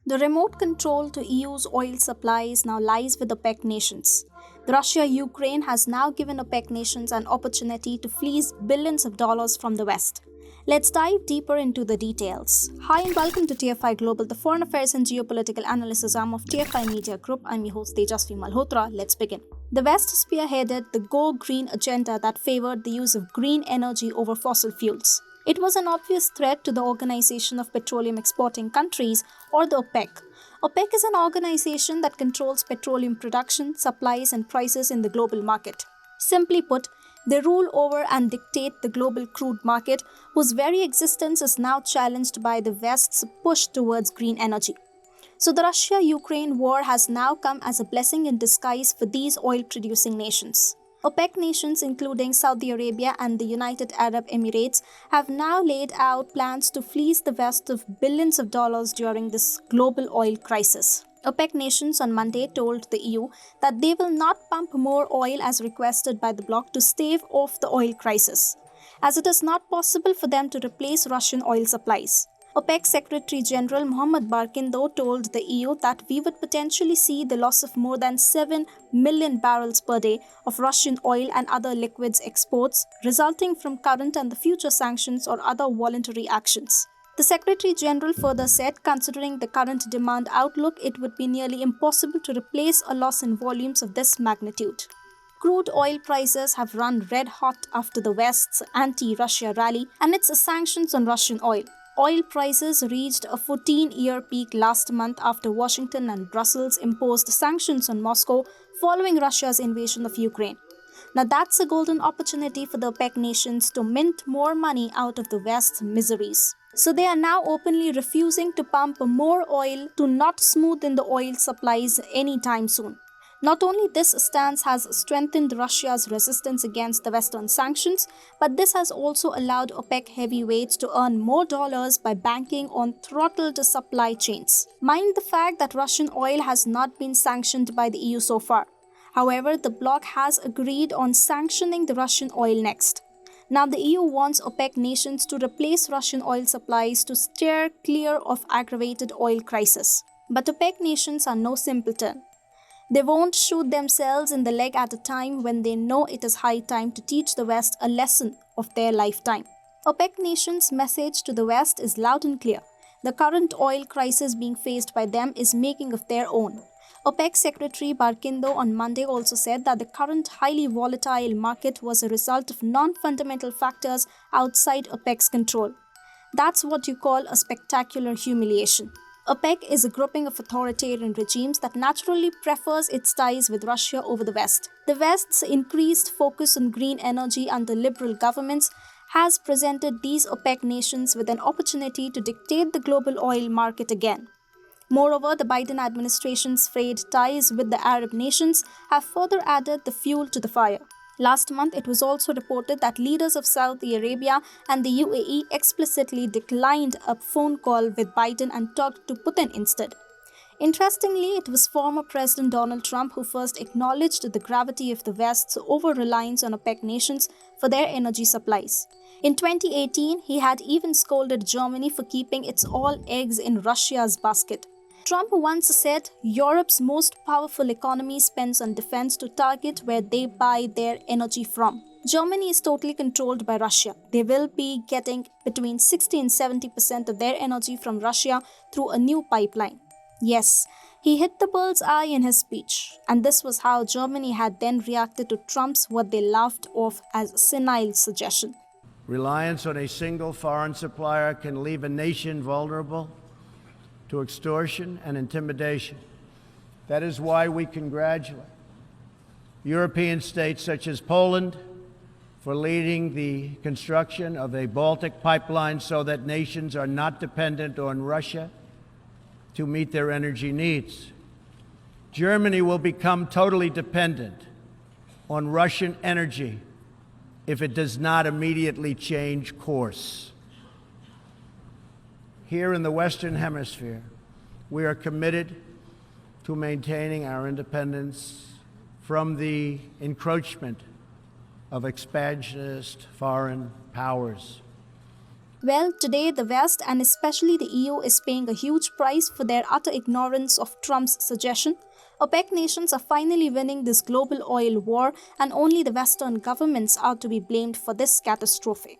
The remote control to EU's oil supplies now lies with OPEC nations. The Russia-Ukraine has now given OPEC nations an opportunity to fleece billions of dollars from the West. Let's dive deeper into the details. Hi and welcome to TFI Global, the foreign affairs and geopolitical analysis arm of TFI Media Group. I'm your host Tejasvi Malhotra. Let's begin. The West spearheaded the Go Green agenda that favored the use of green energy over fossil fuels. It was an obvious threat to the Organization of Petroleum Exporting Countries, or the OPEC. OPEC is an organization that controls petroleum production, supplies, and prices in the global market. Simply put, they rule over and dictate the global crude market, whose very existence is now challenged by the West's push towards green energy. So the Russia-Ukraine war has now come as a blessing in disguise for these oil-producing nations. OPEC nations, including Saudi Arabia and the United Arab Emirates, have now laid out plans to fleece the West of billions of dollars during this global oil crisis. OPEC nations on Monday told the EU that they will not pump more oil as requested by the bloc to stave off the oil crisis, as it is not possible for them to replace Russian oil supplies. OPEC Secretary General Mohammed Barkindo told the EU that we would potentially see the loss of more than 7 million barrels per day of Russian oil and other liquids exports resulting from current and the future sanctions or other voluntary actions. The Secretary General further said, considering the current demand outlook, it would be nearly impossible to replace a loss in volumes of this magnitude. Crude oil prices have run red hot after the West's anti-Russia rally and its sanctions on Russian oil. Oil prices reached a 14-year peak last month after Washington and Brussels imposed sanctions on Moscow following Russia's invasion of Ukraine. Now that's a golden opportunity for the OPEC nations to mint more money out of the West's miseries. So they are now openly refusing to pump more oil to not smoothen the oil supplies anytime soon. Not only this stance has strengthened Russia's resistance against the Western sanctions, but this has also allowed OPEC heavyweights to earn more dollars by banking on throttled supply chains. Mind the fact that Russian oil has not been sanctioned by the EU so far. However, the bloc has agreed on sanctioning the Russian oil next. Now the EU wants OPEC nations to replace Russian oil supplies to steer clear of aggravated oil crisis. But OPEC nations are no simpleton. They won't shoot themselves in the leg at a time when they know it is high time to teach the West a lesson of their lifetime. OPEC nations' message to the West is loud and clear. The current oil crisis being faced by them is making of their own. OPEC Secretary Barkindo on Monday also said that the current highly volatile market was a result of non-fundamental factors outside OPEC's control. That's what you call a spectacular humiliation. OPEC is a grouping of authoritarian regimes that naturally prefers its ties with Russia over the West. The West's increased focus on green energy under liberal governments has presented these OPEC nations with an opportunity to dictate the global oil market again. Moreover, the Biden administration's frayed ties with the Arab nations have further added the fuel to the fire. Last month, it was also reported that leaders of Saudi Arabia and the UAE explicitly declined a phone call with Biden and talked to Putin instead. Interestingly, it was former President Donald Trump who first acknowledged the gravity of the West's over-reliance on OPEC nations for their energy supplies. In 2018, he had even scolded Germany for keeping its all eggs in Russia's basket. Trump once said Europe's most powerful economy spends on defense to target where they buy their energy from. Germany is totally controlled by Russia. They will be getting between 60 and 70% of their energy from Russia through a new pipeline. Yes, he hit the bull's eye in his speech, and this was how Germany had then reacted to Trump's what they laughed off as senile suggestion. Reliance on a single foreign supplier can leave a nation vulnerable to extortion and intimidation. That is why we congratulate European states such as Poland for leading the construction of a Baltic pipeline so that nations are not dependent on Russia to meet their energy needs. Germany will become totally dependent on Russian energy if it does not immediately change course. Here in the Western Hemisphere, we are committed to maintaining our independence from the encroachment of expansionist foreign powers. Well, today the West and especially the EU is paying a huge price for their utter ignorance of Trump's suggestion. OPEC nations are finally winning this global oil war, and only the Western governments are to be blamed for this catastrophe.